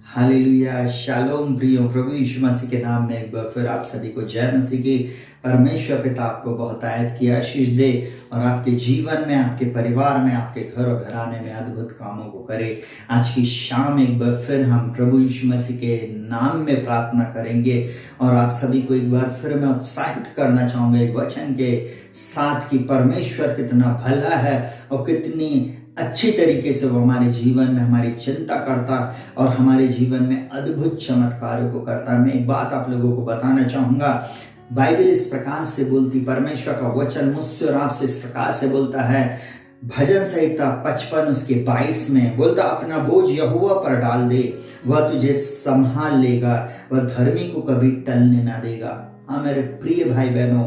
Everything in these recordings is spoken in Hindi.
हालेलुया, शालोम प्रियो, प्रभु यीशु मसीह के नाम में एक बार फिर आप सभी को जय मसीह की। परमेश्वर पिता आपको बहुत आयत की आशीष दे और आपके जीवन में, आपके परिवार में, आपके घर और घराने में अद्भुत कामों को करे। आज की शाम एक बार फिर हम प्रभु यीशु मसीह के नाम में प्रार्थना करेंगे और आप सभी को एक बार फिर मैं उत्साहित करना चाहूंगा एक वचन के साथ कि परमेश्वर कितना भला है और कितनी अच्छी तरीके से वो हमारे जीवन में हमारी चिंता करता और हमारे जीवन में अद्भुत चमत्कारों को करता है। मैं एक बात आप लोगों को बताना चाहूंगा, बाइबल इस प्रकार से बोलती, परमेश्वर का वचन मुझसे और आपसे इस प्रकार से बोलता है। भजन संहिता 55 उसके 22 में बोलता, अपना बोझ यहोवा पर डाल दे, वह तुझे संभाल लेगा, वह धर्मी को कभी टलने ना देगा। हाँ मेरे प्रिय भाई बहनों,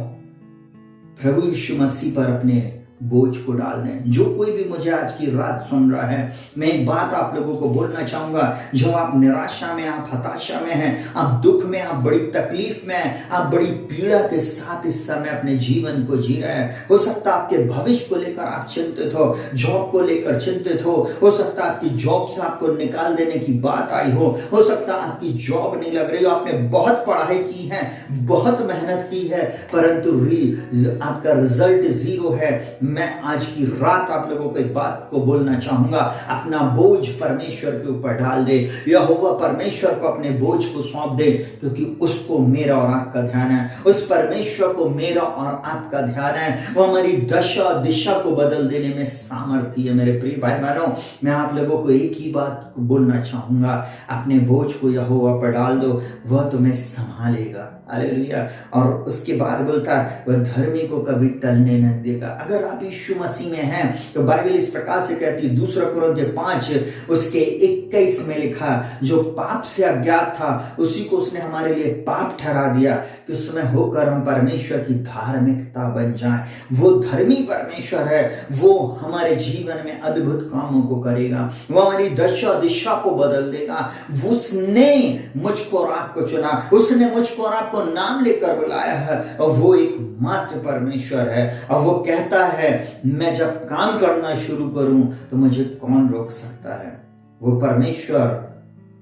प्रभु यीशु मसीह पर अपने बोझ को डाल दें। जो कोई भी मुझे आज की रात सुन रहा है, मैं एक बात आप लोगों को बोलना चाहूंगा, जो आप निराशा में, आप हताशा में हैं, आप दुख में, आप बड़ी तकलीफ में, आप बड़ी पीड़ा के साथ इस समय अपने जीवन को जी रहे हैं। हो सकता है आपके भविष्य को लेकर आप चिंतित हो, जॉब को लेकर चिंतित हो सकता है आपकी जॉब से आपको निकाल देने की बात आई हो सकता है आपकी जॉब नहीं लग रही हो, आपने बहुत पढ़ाई की है, बहुत मेहनत की है, परंतु आपका रिजल्ट जीरो है। मैं आज की रात आप लोगों को एक बात को बोलना चाहूंगा, अपना बोझ परमेश्वर के ऊपर डाल दे। यहोवा परमेश्वर को अपने बोझ को सौंप दे, क्योंकि उसको मेरा और आपका ध्यान है। उस परमेश्वर को मेरा और आपका ध्यान है। वो हमारी दशा दिशा को बदल देने में सामर्थ्य है। मेरे प्रिय भाई बहनों, मैं आप लोगों को एक ही बात को बोलना चाहूंगा, अपने बोझ को यहोवा पर डाल दो, वह तुम्हें संभालेगा। हालेलुया। और उसके बाद बोलता है, वह धर्मी को कभी टलने न देगा। अगर आप यीशु मसीह में हैं तो बाइबल इस प्रकार से कहती है, 2 कुरिन्थियों 5 उसके 21 में लिखा, जो पाप से अज्ञात था उसी को उसने हमारे लिए पाप ठहरा दिया कि उसमें होकर हम परमेश्वर की धार्मिकता बन जाएं। वो धर्मी परमेश्वर है, वो हमारे जीवन में अद्भुत कामों को करेगा, वो हमारी दशा दिशा को बदल देगा। उसने मुझको और आपको चुना, उसने मुझको और आपको नाम लेकर बुलाया है और वो एक मात्र परमेश्वर है। और वो कहता है, मैं जब काम करना शुरू करूं तो मुझे कौन रोक सकता है। वो परमेश्वर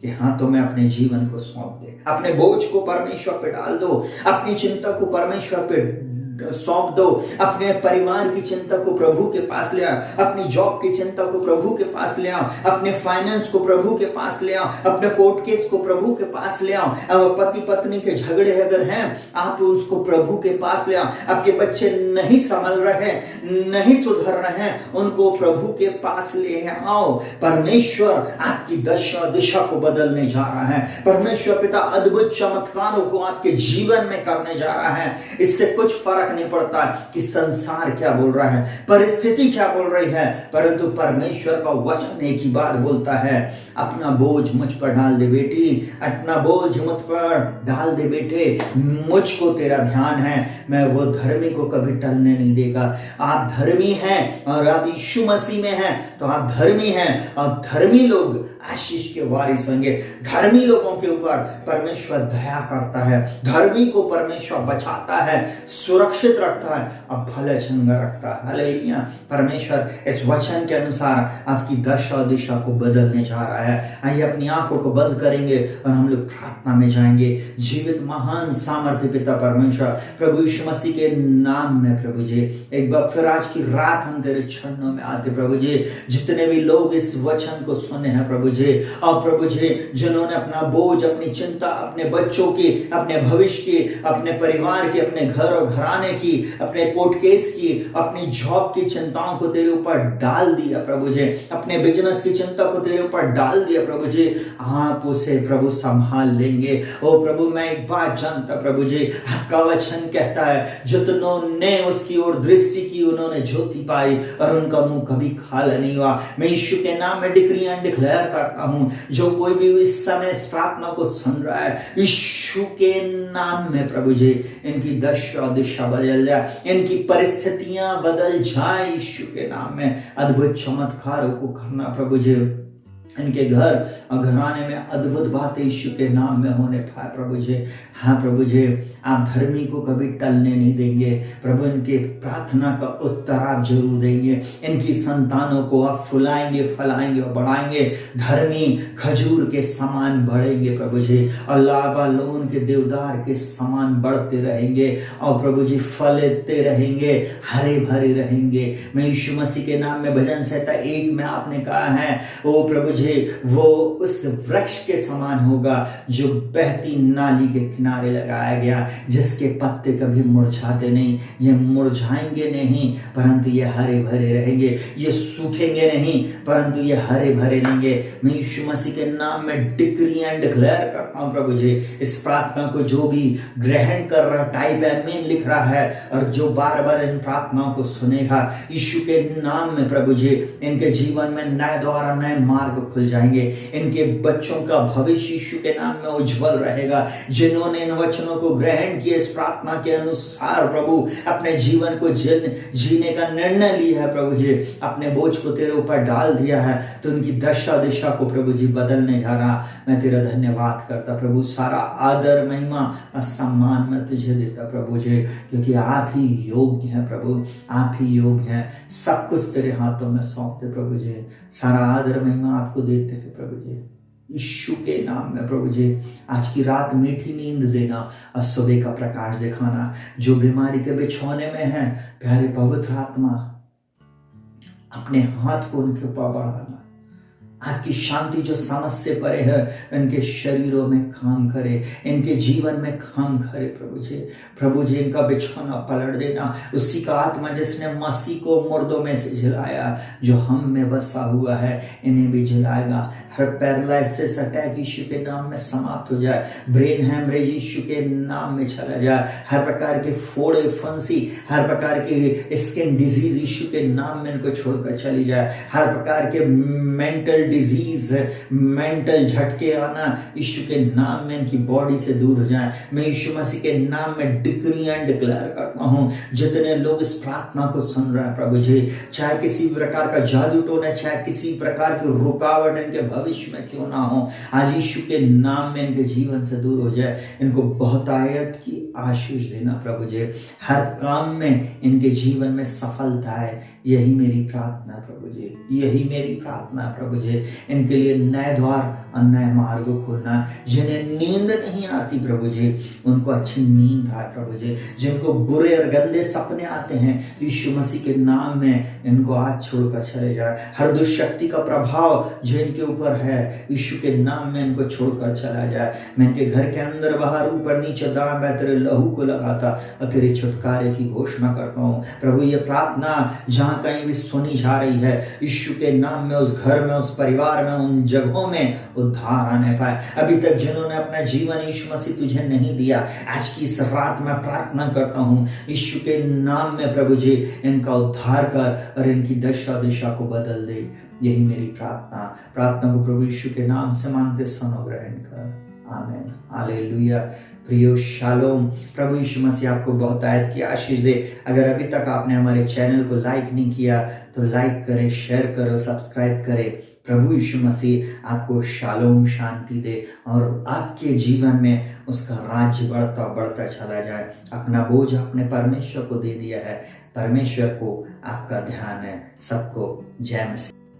के हाथों में अपने जीवन को सौंप दे, अपने बोझ को परमेश्वर पे डाल दो, अपनी चिंता को परमेश्वर पे सौंप दो, अपने परिवार की चिंता को प्रभु के पास ले आओ, अपनी जॉब की चिंता को प्रभु के पास ले आओ, अपने फाइनेंस को प्रभु के पास ले आओ, अपने कोर्ट केस को प्रभु के पास ले आओ। पति पत्नी के झगड़े अगर हैं, आप उसको प्रभु के पास ले आओ। आपके बच्चे नहीं संभल रहे, नहीं सुधर रहे हैं, उनको प्रभु के पास ले आओ। परमेश्वर आपकी दशा दिशा को बदलने जा रहा है। परमेश्वर पिता अद्भुत चमत्कारों को आपके जीवन में करने जा रहा है। इससे कुछ फर्क नहीं पड़ता कि संसार क्या बोल रहा है, परिस्थिति क्या बोल रही है, परंतु परमेश्वर का वचन एक ही बात बोलता है, अपना बोझ मुझ पर डाल दे बेटी, अपना बोझ मुझ पर डाल दे बेटे, मुझको तेरा ध्यान है, मैं वो धर्मी को कभी टलने नहीं देगा। आप धर्मी हैं और आप यीशु मसीह में हैं तो आप धर्मी हैं, और धर्मी लोग आशीष के वारिस होंगे। धर्मी लोगों के ऊपर परमेश्वर दया करता है, धर्मी को परमेश्वर बचाता है, सुरक्षित रखता है और भले चंगा रखता है। हालेलुया। परमेश्वर इस वचन के अनुसार आपकी दशा और दिशा को बदलने जा रहा है। आइए अपनी आंखों को बंद करेंगे और हम लोग प्रार्थना में जाएंगे। जीवित महान सामर्थ्य पिता परमेश्वर, प्रभु यीशु मसीह के नाम में प्रभु जी, एक बार फिर आज की रात हम तेरे चरणों में आते प्रभु जी। जितने भी लोग इस वचन को सुने हैं प्रभु जी, और प्रभु जी जिन्होंने अपना बोझ, अपनी चिंता, अपने बच्चों की, अपने भविष्य की, अपने परिवार की, अपने घर और घराने की, अपने कोर्ट केस की, अपनी जॉब की चिंताओं को तेरे ऊपर डाल दिया प्रभु जी, अपने बिजनेस की चिंता को तेरे ऊपर डाल दिया प्रभु जी, आप उसे प्रभु संभाल लेंगे। ओ प्रभु, मैं एक बात जानता प्रभु जी, आपका वचन कहता है, जितनों ने उसकी ओर दृष्टि की उन्होंने ज्योति पाई और उनका मुंह कभी खाली नहीं हुआ। मैं यीशु के नाम में डिक्री एंड डिक्लेयर करता हूं, जो कोई भी इस समय इस प्रार्थना को सुन रहा है, यीशु के नाम में प्रभु जी इनकी दशा दिशा बदल जाए, इनकी परिस्थितियां बदल जाए। यीशु के नाम में अद्भुत चमत्कारों को करना प्रभु जी। इनके घर और घराने में अद्भुत बातें यीशु के नाम में होने पाए प्रभु जी। हाँ प्रभु जी, आप धर्मी को कभी टलने नहीं देंगे प्रभु। इनके प्रार्थना का उत्तर आप जरूर देंगे। इनकी संतानों को आप फुलाएंगे, फलाएंगे और बढ़ाएंगे। धर्मी खजूर के समान बढ़ेंगे प्रभु जी, और लाबालोन के देवदार के समान बढ़ते रहेंगे और प्रभु जी फलते रहेंगे, हरे भरे रहेंगे। मैं यीशु मसीह के नाम में भजन संहिता 1 में आपने कहा है ओ प्रभु जी, वो उस वृक्ष के समान होगा जो बहती नाली के किनारे लगाया गया, जिसके पत्ते कभी मुरझाते नहीं। ये मुरझाएंगे नहीं परंतु ये हरे भरे रहेंगे। ये सूखेंगे नहीं परंतु ये हरे भरे रहेंगे। मैं यीशु मसीह के नाम में डिक्री एंड डिक्लेयर करता हूं प्रभु जी, इस प्रार्थना को जो भी ग्रहण कर रहा, टाइप आमीन लिख रहा है और जो बार बार इन प्रार्थनाओं को सुनेगा यीशु के नाम में प्रभु जी, इनके जीवन में नए द्वार, नए मार्ग खुल जाएंगे। इनके बच्चों का भविष्य यीशु के नाम में उज्जवल रहेगा। जिन्होंने इन वचनों को ग्रहण किया, इस प्रार्थना के अनुसार प्रभु अपने जीवन को जीने का निर्णय लिया है प्रभु जी, अपने बोझ को तेरे ऊपर डाल दिया है, तो उनकी दशा दिशा को प्रभु जी बदलने जा रहा। मैं तेरा धन्यवाद करता प्रभु। सारा आदर, महिमा और सम्मान मैं तुझे देता प्रभु जी, क्योंकि आप ही योग्य हैं प्रभु, आप ही योग्य हैं। सब कुछ तेरे हाथों में सौंपते प्रभु जी। सारा आदर महिमा आपको देते थे प्रभु जी, यीशु के नाम में प्रभु जी। आज की रात मीठी नींद देना और सुबह का प्रकाश दिखाना। जो बीमारी के बिछौने में है, प्यारे पवित्र आत्मा अपने हाथ को उनके ऊपर बढ़ाना। आपकी शांति जो समझ से परे है, इनके शरीरों में काम करे, इनके जीवन में काम करे प्रभु जी। प्रभु जी इनका बिछौना पलट देना। उसी का आत्मा जिसने मसीह को मुर्दों में से जिलाया, जो हम में बसा हुआ है, इन्हें भी जिलाएगा। हर पैरालिसिस अटैक यीशु के नाम में समाप्त हो जाए। ब्रेन हैमरेज यीशु के नाम में चला जाए। हर प्रकार के फोड़े, फंसी, हर प्रकार के स्किन डिजीज यीशु के नाम में इनको छोड़कर चली जाए। हर प्रकार के मेंटल डिजीज, मेंटल झटके आना यीशु के नाम में इनकी बॉडी से दूर हो जाए। मैं यीशु मसीह के नाम में डिक्री एंड डिक्लेयर करता हूं, जितने लोग इस प्रार्थना को सुन रहे हैं प्रभु जी, चाहे किसी प्रकार का जादू टोना, चाहे किसी प्रकार की रुकावट इनके भविष्य में क्यों ना हो, आज यीशु के नाम में इनके जीवन से दूर हो जाए। इनको बहुतायत की आशीष देना प्रभु जी। हर काम में इनके जीवन में सफलता है, यही मेरी प्रार्थना प्रभु जी, यही मेरी प्रार्थना प्रभु जी। इनके लिए नए द्वार और नए मार्ग खोलना। जिन्हें नींद नहीं आती प्रभु जी, उनको अच्छी नींद आए प्रभु जी। जिनको बुरे और गंदे सपने आते हैं, यीशु मसीह के नाम में इनको आज छोड़कर चले जाए। हर दुष्शक्ति का प्रभाव जो इनके ऊपर है, यीशु के नाम में इनको छोड़कर चला जाए। मैं इनके घर के अंदर बाहर, ऊपर नीचे, दाएं बाएं तेरे लहू को लगाता और तेरे छुटकारे की घोषणा करता हूँ प्रभु। ये प्रार्थना जहाँ कहीं भी सुनी जा रही है, यीशु के नाम में उस घर में, उस परिवार में, उन जगहों में उद्धार आने पाए। अभी तक जिन्होंने अपना जीवन यीशु मसीह तुझे नहीं दिया, आज की इस रात में प्रार्थना करता हूँ यीशु के नाम में प्रभु जी, इनका उद्धार कर और इनकी दशा दिशा को बदल दे। यही मेरी प्रार्थना को प्रभु यीशु के नाम से मांगते सुनो, ग्रहण कर। आमीन, हालेलुया। प्रियो शालोम। प्रभु यीशु मसीह आपको बहुतायत की आशीष दे। अगर अभी तक आपने हमारे चैनल को लाइक नहीं किया तो लाइक करें, शेयर करो, सब्सक्राइब करें। प्रभु यीशु मसीह आपको शालोम, शांति दे और आपके जीवन में उसका राज्य बढ़ता बढ़ता चला जाए। अपना बोझ अपने परमेश्वर को दे दिया है, परमेश्वर को आपका ध्यान है। सबको जय मसीह।